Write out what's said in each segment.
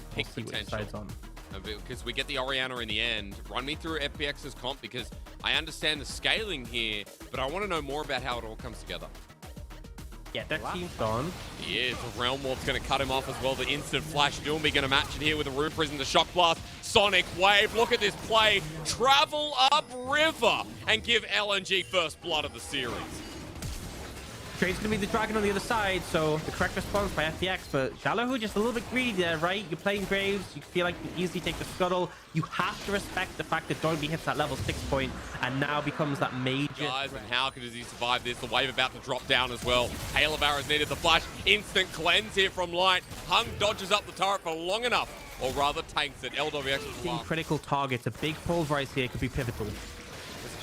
for pick We'll see which side's potential. on. Because we get the Orianna in the end. Run me through FPX's comp because I understand the scaling here, but I want to know more about how it all comes together. Yeah, that team's gone. He is. The Realm Warp's going to cut him off as well. The instant flash. Doomby going to match it here with a Rune Prison, the Shock Blast, Sonic Wave. Look at this play. Travel up river and give LNG first blood of the series. Trade's gonna be the dragon on the other side, so the correct response by FPX, but Shallow just a little bit greedy there, right? You're playing Graves, you feel like you can easily take the scuttle. You have to respect the fact that Doinby hits that level 6 point and now becomes that major Guys, and how does he survive this? The wave about to drop down as well. Hail of Arrows needed the flash. Instant cleanse here from Light. Hung dodges up the turret for long enough, or rather tanks it. LWX in critical targets. A big pulverize here could be pivotal.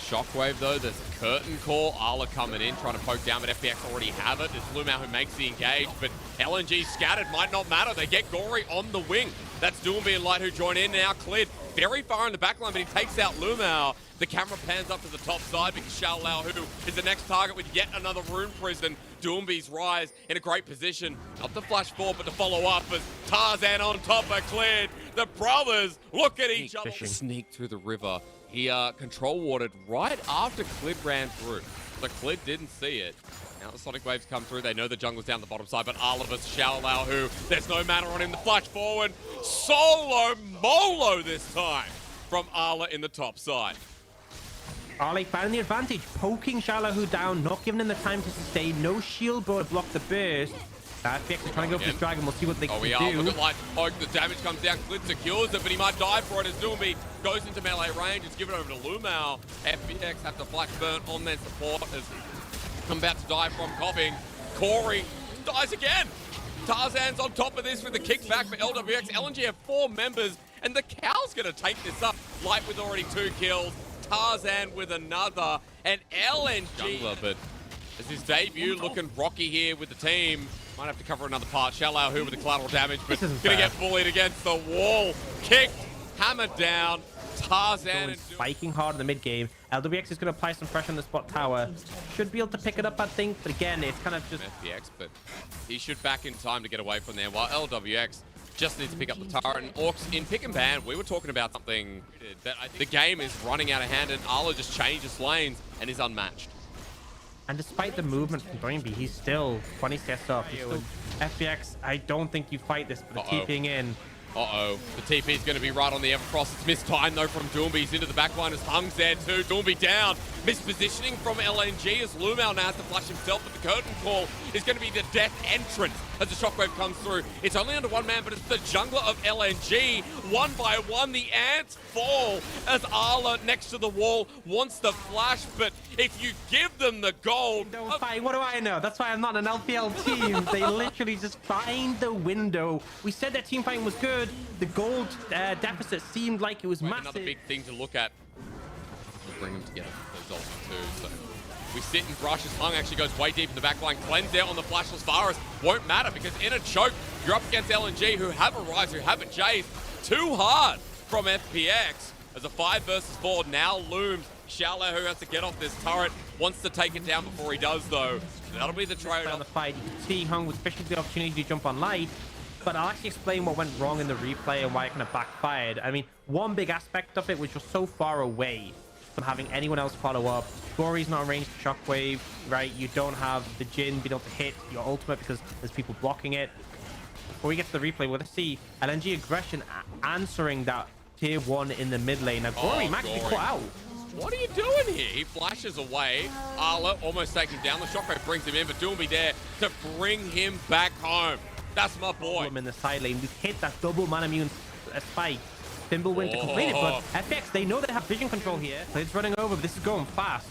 Shockwave though, there's a curtain call. Arla coming in, trying to poke down, but FPX already have it. There's Lumau who makes the engage, but LNG scattered, might not matter. They get Gory on the wing. That's Doomby and Light who join in now. Cleared very far in the back line, but he takes out Lumau. The camera pans up to the top side because Xiao Lao Hu is the next target with yet another Rune Prison. Doomby's Rise in a great position. Not to flash forward, but to follow up as Tarzan on top are cleared. The brothers look at each other. Sneak through the river. He control warded right after Clid ran through. So Clid didn't see it. Now the Sonic Waves come through. They know the jungle's down the bottom side, but Arlavus, Xiao Lao Hu, there's no mana on him. The flash forward. Solo Molo this time from Arla in the top side. Arla found the advantage, poking Xiao Lao Hu down, not giving him the time to sustain. No shield bow to block the burst. FPX is trying to go for this dragon. We'll see what they can do. Look at Light poke. The damage comes down. Clid secures it, but he might die for it as Doomby goes into melee range. It's given over to Lumau. FPX have to flash burn on their support as I'm about to die from coughing. Corey dies again. Tarzan's on top of this with the kickback for LWX. LNG have 4 members, and the Cow's going to take this up. Light with already 2 kills. Tarzan with another. And LNG. Jungler, but as his debut, looking rocky here with the team. Might have to cover another part. Xiao Lao Hu with the collateral damage, but gonna get bullied against the wall. Kicked, hammered down. Tarzan is spiking hard in the mid game. LWX is going to apply some pressure on the spot tower. Should be able to pick it up, I think, but again, it's kind of just FPX, but he should back in time to get away from there. While LWX just needs to pick up the turret. And Orcs in pick and ban, we were talking about something that I think the game is running out of hand, and Arla just changes lanes and is unmatched. And despite the movement from Doinby, he's still 20 steps up. FPX, I don't think you fight this, but the TPing in. The TP is going to be right on the Everfrost. It's missed time though from Doomby. He's into the backline as Hung's there too. Doomby down. Mispositioning from LNG as Lumau now has to flash himself, but the curtain call is going to be the death entrance as the shockwave comes through. It's only under 1 man, but it's the jungler of LNG. 1 by 1, the ants fall as Arla next to the wall wants the flash, but if you give them the gold... Don't fight. What do I know? That's why I'm not an LPL team. They literally just find the window. We said that team fighting was good. The gold deficit seemed like it was massive. Another big thing to look at. We'll bring them together. Those ults too. So we sit and brush as Hung actually goes way deep in the backline. Cleanse there on the flashless Varus. Won't matter because in a choke, you're up against LNG who have a Rise, who have a Jace. Too hard from FPX as a 5 versus 4 now looms. Xiao Lao who has to get off this turret. Wants to take it down before he does though. That'll be the trade on the fight. You can see Hung was fishing the opportunity to jump on Light. But I'll actually explain what went wrong in the replay and why it kind of backfired. I mean, one big aspect of it was just so far away from having anyone else follow up. Gory's not ranged for Shockwave, right? You don't have the Jhin being able to hit your ultimate because there's people blocking it. Before we get to the replay, we'll see LNG aggression answering that tier 1 in the mid lane. Now, Gory might be caught out. What are you doing here? He flashes away. Arla almost taking down. The Shockwave brings him in, but Doomby there to bring him back home. That's my boy. In the side lane, we've hit that double mana immune spike. Thimblewind to complete it, but FX, they know they have vision control here. It's running over, but this is going fast.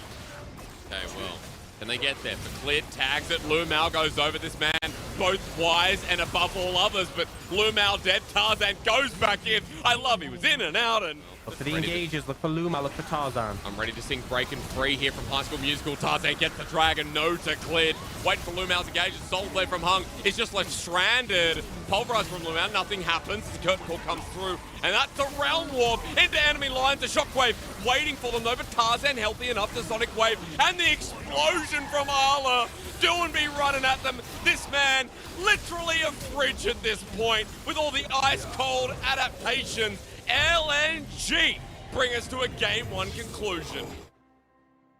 Okay, well, can they get there? But Clear tags it. Lumau goes over this man, both wise and above all others, but Lumau dead. Tarzan goes back in. I love he was in and out, and Look for the engages. Look for Luma. Look for Tarzan. I'm ready to sing Breaking Free here from High School Musical. Tarzan gets the dragon. No to cleared. Waiting for Lumau's engage. Soul Flare from Hung is just left stranded. Pulverized from Lumau. Nothing happens. The curtain call comes through. And that's the Realm Warp into enemy lines. A Shockwave waiting for them though. But Tarzan healthy enough to Sonic Wave. And the explosion from Arla. Doing be running at them. This man literally a fridge at this point with all the ice cold adaptations. LNG bring us to a game 1 conclusion.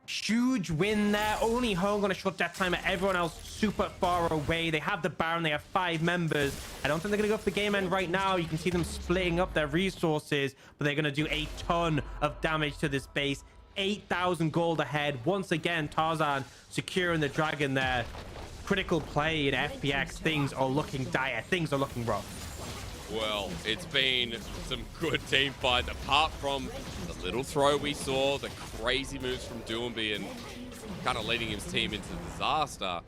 Huge win there. Only Hung going to shut that timer. Everyone else super far away. They have the Baron. They have 5 members. I don't think they're going to go for the game end right now. You can see them splitting up their resources, but they're going to do a ton of damage to this base. 8,000 gold ahead. Once again, Tarzan securing the dragon there. Critical play in FPX. Things are looking dire. Things are looking rough. Well, it's been some good team fights, apart from the little throw we saw, the crazy moves from Doomby and kind of leading his team into disaster.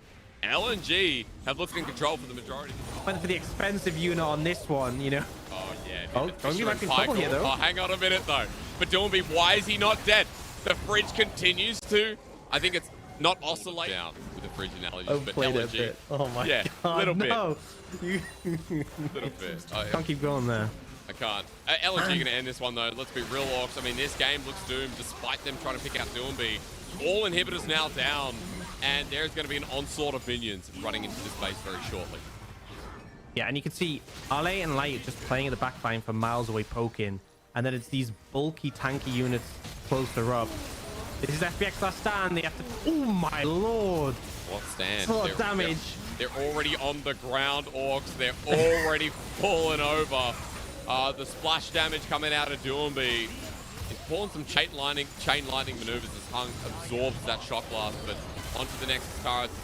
LNG have looked in control for the majority. Went for the expensive unit on this one, you know. Oh, yeah. Oh, don't get back in trouble here, though. Oh, hang on a minute, though. But Doomby, why is he not dead? The fridge continues to, I think it's not oscillate down with the fridge analogy, but LNG. Oh my God, little no. bit. Little bit. Can't keep going there. I can't. LNG going to end this one, though. Let's be real, Orcs. I mean, this game looks doomed despite them trying to pick out Doomby. All inhibitors now down, and there's going to be an onslaught of minions running into this base very shortly. Yeah, and you can see Ale and Light just playing at the back line from miles away poking, and then it's these bulky, tanky units closer up. This is FPX last stand. They have to... Oh, my lord. What stand? It's a lot of damage. They're already on the ground, Orcs. They're already falling over. The splash damage coming out of Doomby. He's pulling some chain lightning maneuvers as Hung absorbs that shock blast, but onto the next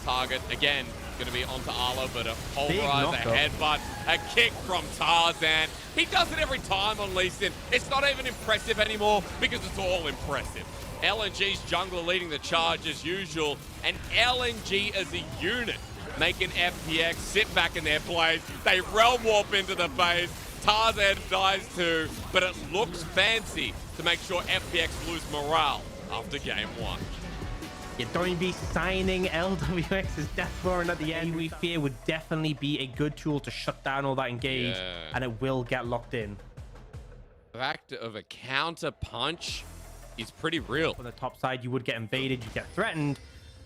target. Again, going to be onto Arlo, but a pulverize, a headbutt, a kick from Tarzan. He does it every time on Lee Sin. It's not even impressive anymore because it's all impressive. LNG's jungler leading the charge as usual, and LNG as a unit making FPX sit back in their place. They realm warp into the base. Tarzan dies too, but it looks fancy to make sure FPX lose morale after game 1. Yeah, don't be signing LWX's Death Warrant at the end. We fear would definitely be a good tool to shut down all that engage, and it will get locked in. The fact of a counter punch is pretty real. On the top side, you would get invaded, you get threatened,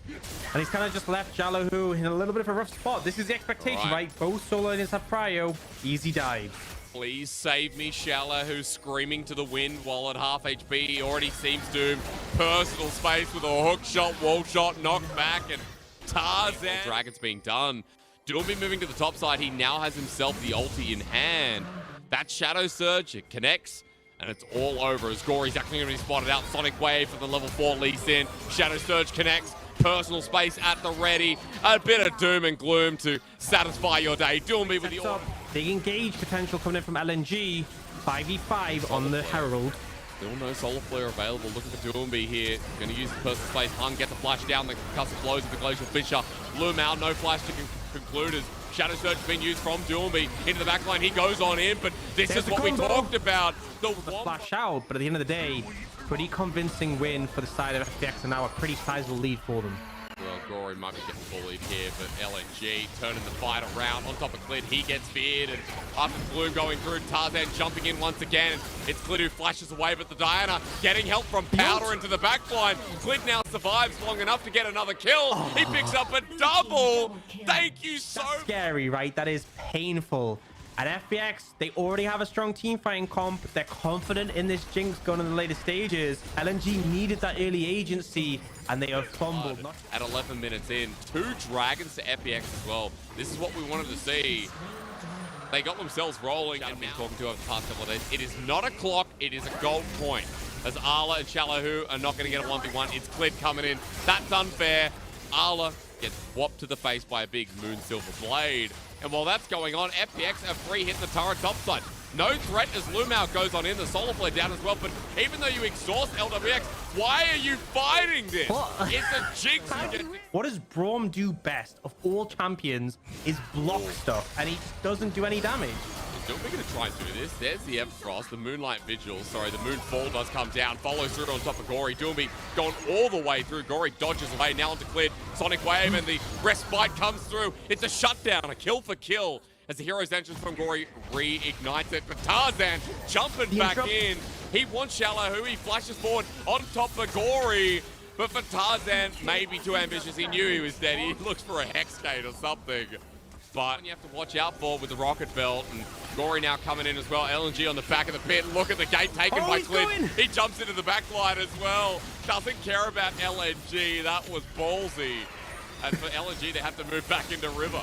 and he's kind of just left Jalahu in a little bit of a rough spot. This is the expectation, right? Both solo and have prio. Easy dive. Please save me, Shala, who's screaming to the wind while at half HP. He already seems doomed. Personal space with a hook shot, wall shot, knocked back, and Tarzan. Dragon's being done. Doomby moving to the top side. He now has himself the ulti in hand. That Shadow Surge, it connects, and it's all over as Gory's actually going to be spotted out. Sonic Wave for the level 4 Lee Sin. Shadow Surge connects. Personal space at the ready. A bit of doom and gloom to satisfy your day. Doomby with the big engage potential coming in from LNG. 5v5 on the Herald. Still no Solar Flare available. Looking for Doomby here. Going to use the personal space. Hung gets a flash down. The concussive blows with the Glacial Fissure. Loom out. No flash to conclude as Shadow Surge has been used from Doomby into the backline. He goes on in, but this is what we talked about. The flash out, but at the end of the day, pretty convincing win for the side of FPX, and now a pretty sizable lead for them. Well, Gory might be getting bullied here, but LNG turning the fight around. On top of Clid, he gets feared, and after Bloom going through, Tarzan jumping in once again. It's Clid who flashes away, but the Diana getting help from Powder into the backline. Clid now survives long enough to get another kill. He picks up a double. Thank you so much. Scary, right? That is painful. At FPX, they already have a strong team fighting comp. They're confident in this Jinx going in the later stages. LNG needed that early agency, and they have fumbled. At 11 minutes in, 2 dragons to FPX as well. This is what we wanted to see. They got themselves rolling, and been talking to over the past couple of days. It is not a clock, it is a gold point. As Arla and Shalahu are not going to get a 1v1. It's Clid coming in. That's unfair. Arla gets whopped to the face by a big Moon Silver Blade. And while that's going on, FPX are free hitting the turret topside. No threat as Lumau goes on in, the Solar Flare down as well. But even though you exhaust LWX, why are you fighting this? It's a Jinx. What does Braum do best of all champions is block stuff, and he just doesn't do any damage. We're going to try and do this. There's the Frost, the Moonlight Vigil. Sorry, the Moonfall does come down. Follows through on top of Gory. Doomby going all the way through. Gory dodges away. Now onto Cleared. Sonic Wave and the Respite comes through. It's a shutdown, a kill for kill. As the Hero's Entrance from Gory reignites it. But Tarzan jumping back in. He wants Shallow, who he flashes forward on top of Gory. But for Tarzan, maybe too ambitious. He knew he was dead. He looks for a Hex Gate or something. But you have to watch out for with the Rocket Belt. And Gory now coming in as well. LNG on the back of the pit. Look at the gate taken by Clint. He jumps into the backline as well. Doesn't care about LNG. That was ballsy. And for LNG, they have to move back into River.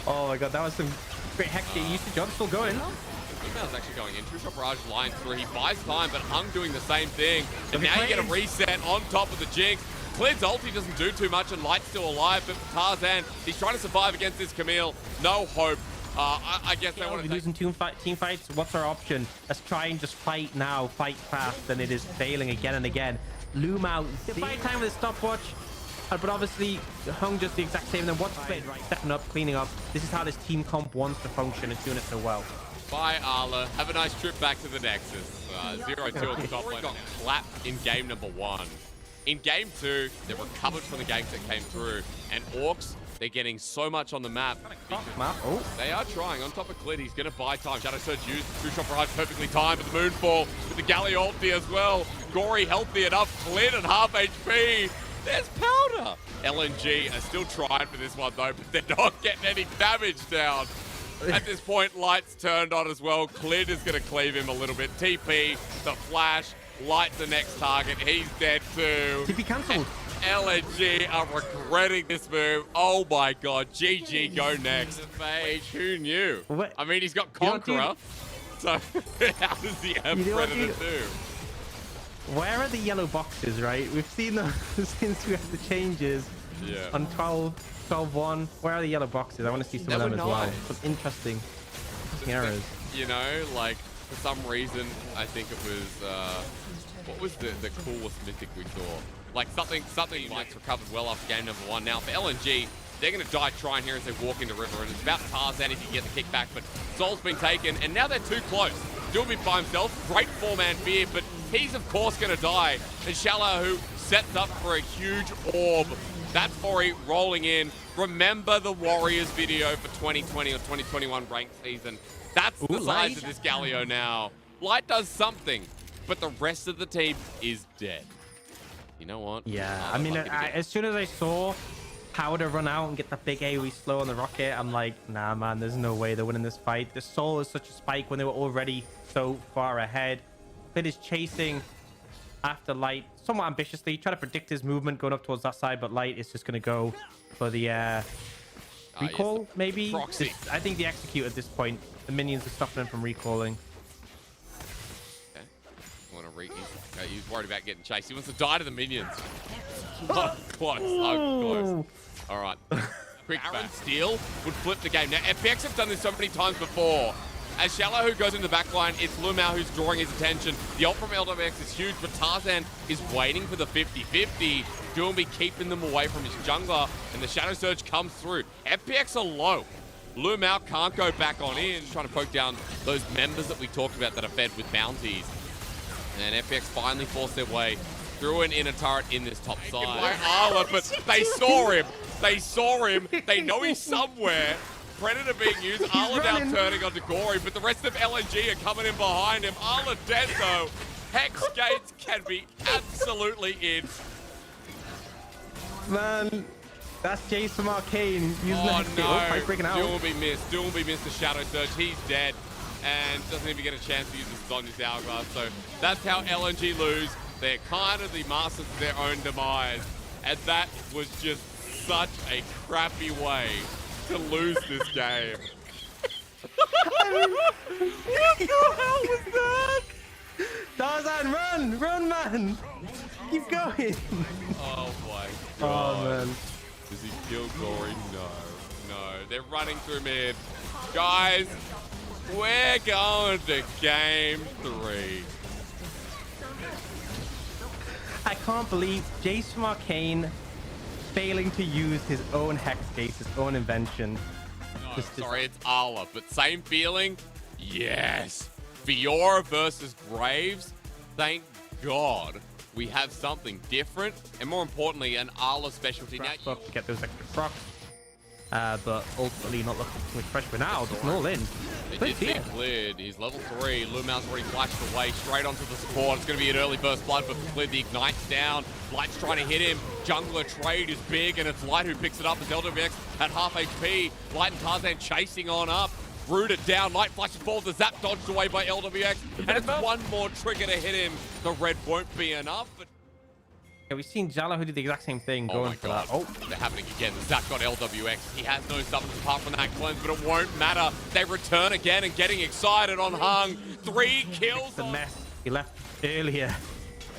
Oh my god, that was some great Hex Gate usage. I'm still going. Email's actually going in. True Shot Barrage line through. He buys time, but Hung doing the same thing. And now you get a reset on top of the Jinx. Clint's ulti doesn't do too much, and Light's still alive, but for Tarzan, he's trying to survive against this Camille. No hope. I guess they want to losing team fights. What's our option? Let's try and just fight now, fight fast, and it is failing again and again. Loom out. Fight time with a stopwatch. But obviously, Hung just the exact same. Then what's played right? Stepping up, cleaning up. This is how this team comp wants to function. It's doing it so well. Bye, Arla. Have a nice trip back to the Nexus. 0-2 on the top lane. Got clapped in game number 1. In game 2, they recovered from the ganks that came through. And Orcs, they're getting so much on the map. Oh. They are trying. On top of Clint, he's going to buy time. Shadow Surge used. True Shot Barrage perfectly timed with the Moonfall. With the Galley ulti as well. Gory healthy enough. Clint at half HP. There's Powder. LNG are still trying for this one, though, but they're not getting any damage down. At this point, Light's turned on as well. Clint is going to cleave him a little bit. TP, the Flash, Light the next target. He's dead too. TP cancelled. LNG are regretting this move. Oh my god. GG, go next. Phage, who knew? What? I mean, he's got Conqueror. So how does he have Predator too? Where are the yellow boxes, right? We've seen them since we had the changes on 12-1. Where are the yellow boxes? I want to see some of them as well. Some interesting errors. You know, like, for some reason, I think it was, what was the coolest mythic we saw? Like, something Mike's recovered well after game number 1. Now, for LNG, they're going to die trying here as they walk into River, and it's about Tarzan if you get the kickback, but Soul's been taken, and now they're too close. Doomby by himself, great 4-man fear, but he's, of course, going to die. And Shallow, who sets up for a huge orb. That's Ori rolling in. Remember the Warriors video for 2020 or 2021 ranked season. That's the size of this Galio now. Light does something, but the rest of the team is dead. You know what? Yeah, I mean, as soon as I saw Powder run out and get the big AoE slow on the Rocket, I'm like, nah, man, there's no way they're winning this fight. The Soul is such a spike when they were already so far ahead. Fit is chasing after Light somewhat ambitiously, try to predict his movement going up towards that side, but Light is just going to go for the recall, maybe? I think the execute at this point. The minions are stopping him from recalling. Okay. He's worried about getting chased. He wants to die to the minions. Close. Close. All right. Quick back. Steal would flip the game. Now, FPX have done this so many times before. As Shallow, who goes into the backline, it's Lumao who's drawing his attention. The ult from LWX is huge, but Tarzan is waiting for the 50-50. Doomby keeping them away from his jungler, and the Shadow Surge comes through. FPX are low. Lumao can't go back on in, trying to poke down those members that we talked about that are fed with bounties. And FPX finally forced their way through an inner turret in this top side. Arla, but they saw him. They saw him. They know he's somewhere. Predator being used. Arla now turning onto Gory, but the rest of LNG are coming in behind him. Arla dead though. Hex Gates can be absolutely in. Man, that's Jace from Arcane using the Hex Gate. Oh, breaking out. Doomby missed the Shadow Surge. He's dead and doesn't even get a chance to use this on his hourglass. So that's how LNG lose. They're kind of the masters of their own demise. And that was just such a crappy way to lose this game. What the hell was that? Tarzan, run! Run, man! Keep going! Oh my god. Oh, man. Does he kill Gory? No. No. They're running through mid. Guys, we're going to game 3. I can't believe Jace from Arcane failing to use his own Hex Gate, his own invention. Sorry, it's Ala, but same feeling. Yes. Fiora versus Graves. Thank God we have something different, and more importantly, an Ala specialty. Now Buff to get those extra procs. But ultimately not looking too much pressure now. Just an all in. It did get cleared. He's level 3. Lumao's already flashed away straight onto the support. It's going to be an early burst blood, but cleared. The Ignite's down. Light's trying to hit him. Jungler trade is big, and it's Light who picks it up as LWX at half HP. Light and Tarzan chasing on up. Rooted down. Light flashes forward. The zap dodged away by LWX. And it's one more trigger to hit him. The red won't be enough, but yeah, we've seen Jala who did the exact same thing going for that. Oh, they're happening again. The Zap got LWX. He has no substance apart from that cleanse, but it won't matter. They return again and getting excited on Hung. 3 kills. The mess he left earlier.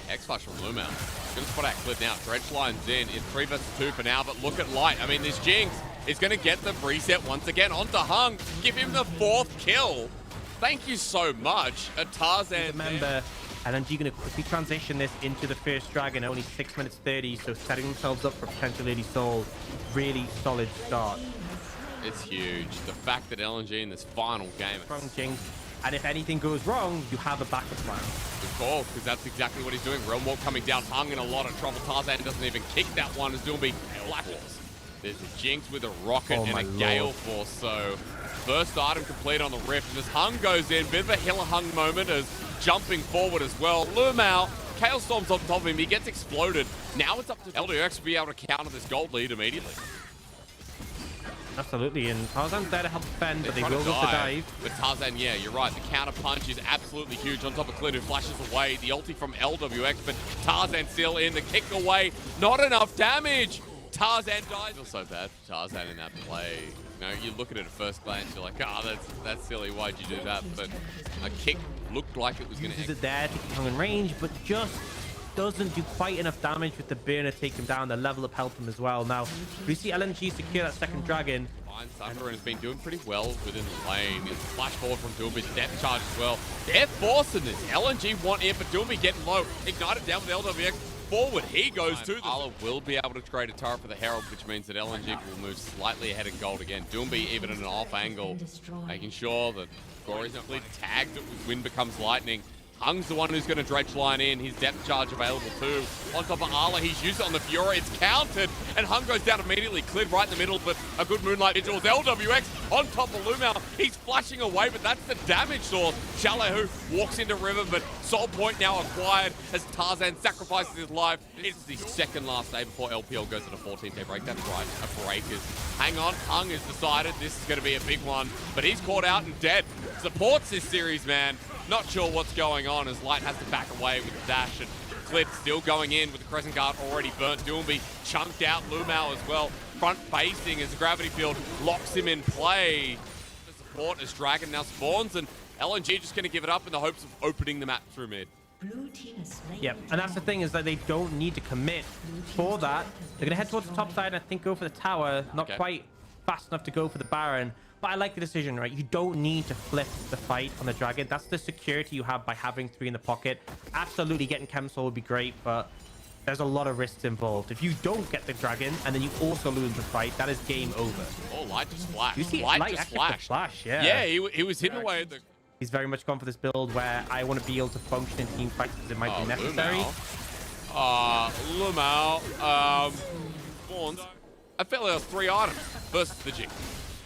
X-Flash from Lumao. Gonna spot out Clip now. Dredge line's in. It's 3 versus 2 for now, but look at Light. I mean, this Jinx is gonna get the reset once again onto Hung. Give him the 4th kill. Thank you so much. A Tarzan. Remember, LNG going to quickly transition this into the first dragon, only 6 minutes 30, so setting themselves up for potential early soul. Really solid start. It's huge. The fact that LNG in this final game. Strong Jinx, and if anything goes wrong, you have a backup plan. Good call, because that's exactly what he's doing. Realm Walk coming down, Hung in a lot of trouble. Tarzan doesn't even kick that one as Doomby Black Horse. There's a Jinx with a rocket and a Gale Force, so first item complete on the Rift. And as Hung goes in, bit of a Hilla Hung moment as jumping forward as well. Lumao, Chaos Storm's on top of him. He gets exploded. Now it's up to LWX to be able to counter this gold lead immediately. Absolutely, and Tarzan's there to help defend, but they will go for dive. But Tarzan, yeah, you're right. The counter punch is absolutely huge on top of Clint, who flashes away. The ulti from LWX, but Tarzan still in. The kick away, not enough damage. Tarzan dies. I feel so bad for Tarzan in that play. You know, you look at it at first glance, you're like, oh, that's silly. Why'd you do that? But a kick looked like it was going to. Uses it there to keep Hung in range, but just doesn't do quite enough damage with the burner take him down. The level up help him as well. Now we see LNG secure that second dragon. Thunder and has been doing pretty well within the lane. It's flash forward from Doomby's depth charge as well. They're forcing this. LNG want it, but Doomby getting low. Ignited down with LWX. Forward he goes to the... Ala will be able to trade a turret for the Herald, which means that LNG will move slightly ahead in gold again. Doomby even at an off angle, making sure that Gory's not tagged with Wind Becomes Lightning. Hung's the one who's going to dredge line in. His depth charge available too. On top of Ala, he's used it on the Fiora. It's countered, and Hung goes down immediately. Cleared right in the middle, but a good Moonlight Vigil. LWX on top of Lumao. He's flashing away, but that's the damage source. Shallow who walks into River, but Soul Point now acquired as Tarzan sacrifices his life. It's the second last day before LPL goes to the 14th-day break. That's right, a break is. Hang on, Hung has decided this is going to be a big one, but he's caught out and dead. Supports this series, man. Not sure what's going on as Light has to back away with the dash, and Clip still going in with the Crescent Guard already burnt. Doomby chunked out Lumao as well. Front facing as the gravity field locks him in play. The support as Dragon now spawns, and LNG just going to give it up in the hopes of opening the map through mid. Yep, and that's the thing is that they don't need to commit for that. They're going to head towards the top side and I think go for the tower. Not quite fast enough to go for the Baron. But I like the decision, right? You don't need to flip the fight on the Dragon. That's the security you have by having 3 in the pocket. Absolutely getting Chem Soul would be great, but there's a lot of risks involved. If you don't get the Dragon and then you also lose the fight, that is game over. Oh, Light just flashed. You see Light just flashed. Flash, yeah. Yeah, he was hidden away at the... He's very much gone for this build where I want to be able to function in team fights as it might be necessary. Lumao. Spawns. I felt there was 3 items versus the Jinx.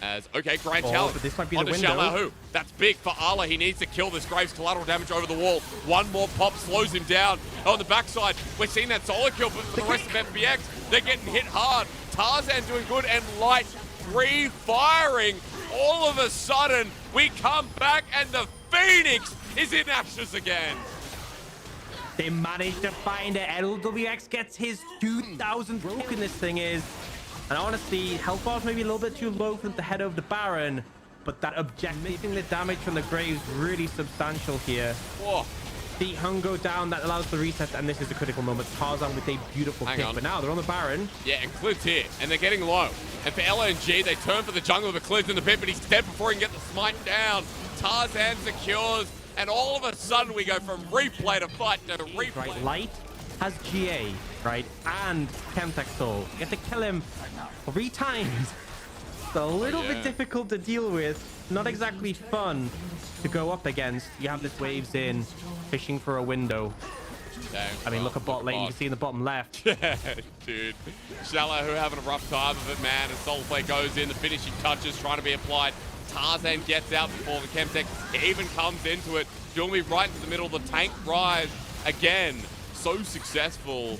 As, okay, grand challenge. But this might be the window. Shallow. That's big for Ala. He needs to kill this. Graves collateral damage over the wall. One more pop slows him down. On the backside, we're seeing that solo kill, but for the rest of FPX, they're getting hit hard. Tarzan doing good, and Light firing. All of a sudden, we come back, and the Phoenix is in ashes again. They managed to find it. LWX gets his 2,000 broken this thing is. And honestly, health bars maybe a little bit too low for them to head over the Baron, but that objectiving the damage from the Graves really substantial here. Whoa. See Hung go down, that allows the reset, and this is a critical moment. Tarzan with a beautiful kick, but now they're on the Baron. Yeah, and Cliv's here, and they're getting low. And for LNG, they turn for the jungle, but Cliv's in the pit, but he's dead before he can get the smite down. Tarzan secures, and all of a sudden we go from replay to fight to replay. Right, Light has GA, right, and Chemtech Soul. You have to kill him 3 times It's a little bit difficult to deal with. Not exactly fun to go up against. You have this waves in, fishing for a window. Dang, I mean, look at bot lane. You can see in the bottom left. Yeah, dude. Shallow who are having a rough time of it, man. And Soulflare goes in. The finishing touches trying to be applied. Tarzan gets out before the Chemtech even comes into it. Doing right into the middle of the tank rise again. So successful.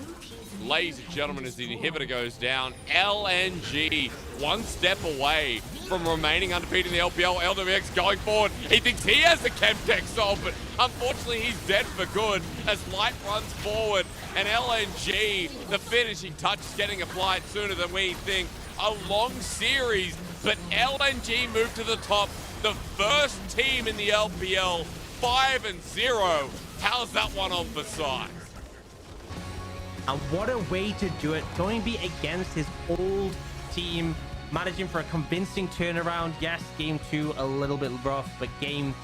Ladies and gentlemen, as the inhibitor goes down, LNG one step away from remaining undefeated in the LPL. LWX going forward. He thinks he has the Chemtech solved, but unfortunately he's dead for good as Light runs forward. And LNG, the finishing touch is getting applied sooner than we think. A long series, but LNG moved to the top. The first team in the LPL, 5-0. How's that one on for size? And what a way to do it. Going to be against his old team, managing for a convincing turnaround. Yes, game 2 a little bit rough, but game